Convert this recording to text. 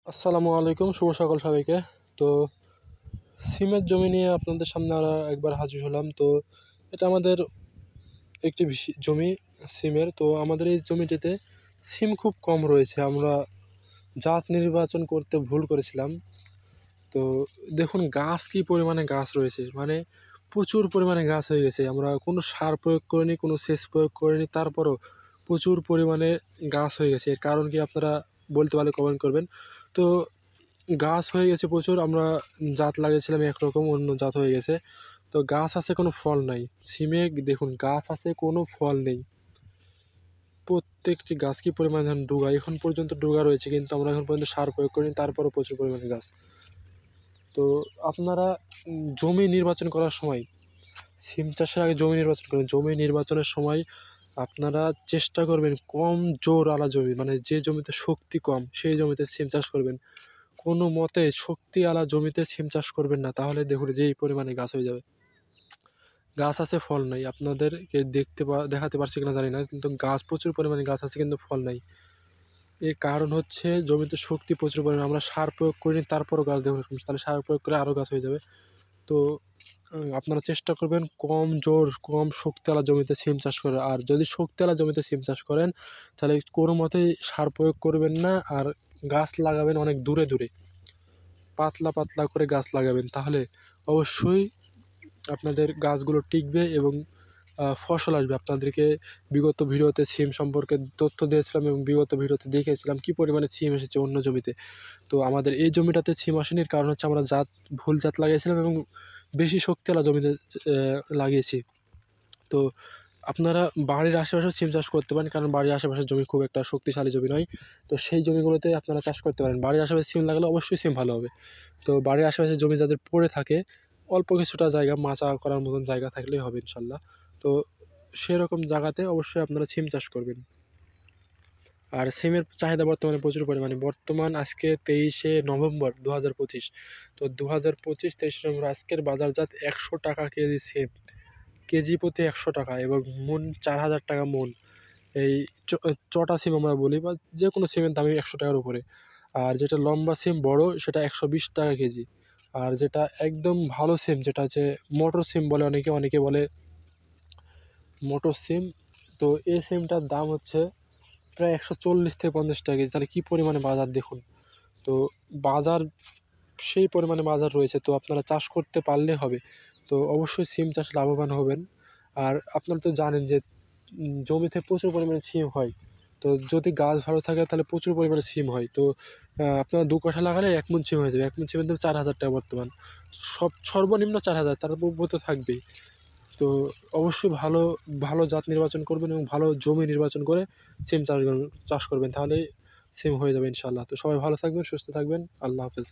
আসসালামু আলাইকুম, শুভ সকাল সবাইকে। তো সিমের জমি নিয়ে আপনাদের সামনে আমরা একবার হাজির হলাম। তো এটা আমাদের একটি জমি সিমের। তো আমাদের এই জমিটিতে সিম খুব কম রয়েছে, আমরা জাত নির্বাচন করতে ভুল করেছিলাম। তো দেখুন গাছ কী পরিমাণে গাছ রয়েছে, মানে প্রচুর পরিমাণে গাছ হয়ে গেছে। আমরা কোনো সার প্রয়োগ করিনি, কোনো সেচ প্রয়োগ করিনি, তারপরও প্রচুর পরিমাণে গাছ হয়ে গেছে। এর কারণ কি আপনারা বলতে পারলে কমেন্ট করবেন। তো গাছ হয়ে গেছে প্রচুর, আমরা জাত লাগিয়েছিলাম একরকম, অন্য জাত হয়ে গেছে। তো গাছ আছে, কোনো ফল নাই। সিমে দেখুন গাছ আছে, কোনো ফল নেই। প্রত্যেকটি গাছ কি পরিমাণে ডুগা, এখন পর্যন্ত ডুগা রয়েছে, কিন্তু আমরা এখন পর্যন্ত সার প্রয়োগ করিনি, তারপরও প্রচুর পরিমাণে গাছ। তো আপনারা জমি নির্বাচন করার সময়, সিম চাষের আগে জমি নির্বাচন করবেন। জমি নির্বাচনের সময় আপনারা চেষ্টা করবেন কম জোর আলা জমি, মানে যে জমিতে শক্তি কম সেই জমিতে সিম চাষ করবেন। কোনো মতে শক্তি আলা জমিতে সিম চাষ করবেন না, তাহলে দেখুন যেই পরিমাণে গাছ হয়ে যাবে। গাছ আছে, ফল নাই। আপনাদেরকে দেখাতে পারছি কিনা জানি না, কিন্তু গাছ প্রচুর পরিমাণে গাছ আছে, কিন্তু ফল নাই। এর কারণ হচ্ছে জমিতে শক্তি প্রচুর পরিমাণে, আমরা সার প্রয়োগ করিনি, তারপরও গাছ দেখুন, তাহলে সার প্রয়োগ করে আরও গাছ হয়ে যাবে। তো আপনারা চেষ্টা করবেন কম জোর কম শক্তিওয়ালা জমিতে সিম চাষ করার। আর যদি শক্তিওয়ালা জমিতে সিম চাষ করেন তাহলে কোনো মতেই সার প্রয়োগ করবেন না, আর গাছ লাগাবেন অনেক দূরে দূরে, পাতলা পাতলা করে গাছ লাগাবেন। তাহলে অবশ্যই আপনাদের গাছগুলো টিকবে এবং ফসল আসবে। আপনাদেরকে বিগত ভিডিওতে সিম সম্পর্কে তথ্য দিয়েছিলাম এবং বিগত ভিডিওতে দেখিয়েছিলাম কী পরিমাণে সিম এসেছে অন্য জমিতে। তো আমাদের এই জমিটাতে সিম আসেনি, কারণ হচ্ছে আমরা ভুল জাত লাগিয়েছিলাম এবং বেশি শক্তিওয়ালা জমিতে লাগিয়েছি। তো আপনারা বাড়ির আশেপাশে সিম চাষ করতে পারেন, কারণ বাড়ির আশেপাশের জমি খুব একটা শক্তিশালী জমি নয়। তো সেই জমিগুলোতে আপনারা চাষ করতে পারেন। বাড়ির আশেপাশে সিম লাগালে অবশ্যই সিম ভালো হবে। তো বাড়ির আশেপাশে জমি যাদের পড়ে থাকে, অল্প কিছুটা জায়গা মাচা করার মতন জায়গা থাকলেই হবে ইনশাল্লাহ। তো সেরকম জায়গাতে অবশ্যই আপনারা সিম চাষ করবেন। আর সিমের চাহিদা বর্তমানে প্রচুর পরিমাণে। বর্তমান আজকে 23শে নভেম্বর 2025। তো 2025-23শে নভেম্বর আজকের বাজারজাত 100 টাকা কেজি সিম, কেজি প্রতি 100 টাকা, এবং মন 4000 টাকা মন। এই চটা সিম আমরা বলি, বা যে কোনো সিমের দামই 100 টাকার উপরে। আর যেটা লম্বা সিম বড়, সেটা 120 টাকা কেজি। আর যেটা একদম ভালো সিম, যেটা হচ্ছে মোটর সিম বলে অনেকে বলে মোটর সিম, তো এই সিমটার দাম হচ্ছে প্রায় 140 থেকে 50 টাকা কেজি। তাহলে কী পরিমাণে বাজার দেখুন। তো বাজার সেই পরিমাণে বাজার রয়েছে, তো আপনারা চাষ করতে পারলে হবে। তো অবশ্যই সিম চাষ লাভবান হবেন। আর আপনারা তো জানেন যে জমিতে প্রচুর পরিমাণে সিম হয়। তো যদি গাছ ভালো থাকে তাহলে প্রচুর পরিমাণে সিম হয়। তো আপনারা 2 কাঠা লাগালে 1 মণ সিম হয়ে যাবে। 1 মণ সিমের দাম 4000 টাকা বর্তমান। সর্বনিম্ন 4000, তার উপর তো থাকবেই। তো অবশ্যই ভালো ভালো জাত নির্বাচন করবেন এবং ভালো জমি নির্বাচন করে সিম চাষ করবেন, তাহলেই সিম হয়ে যাবে ইনশাআল্লাহ। তো সবাই ভালো থাকবেন, সুস্থ থাকবেন। আল্লাহ হাফেজ।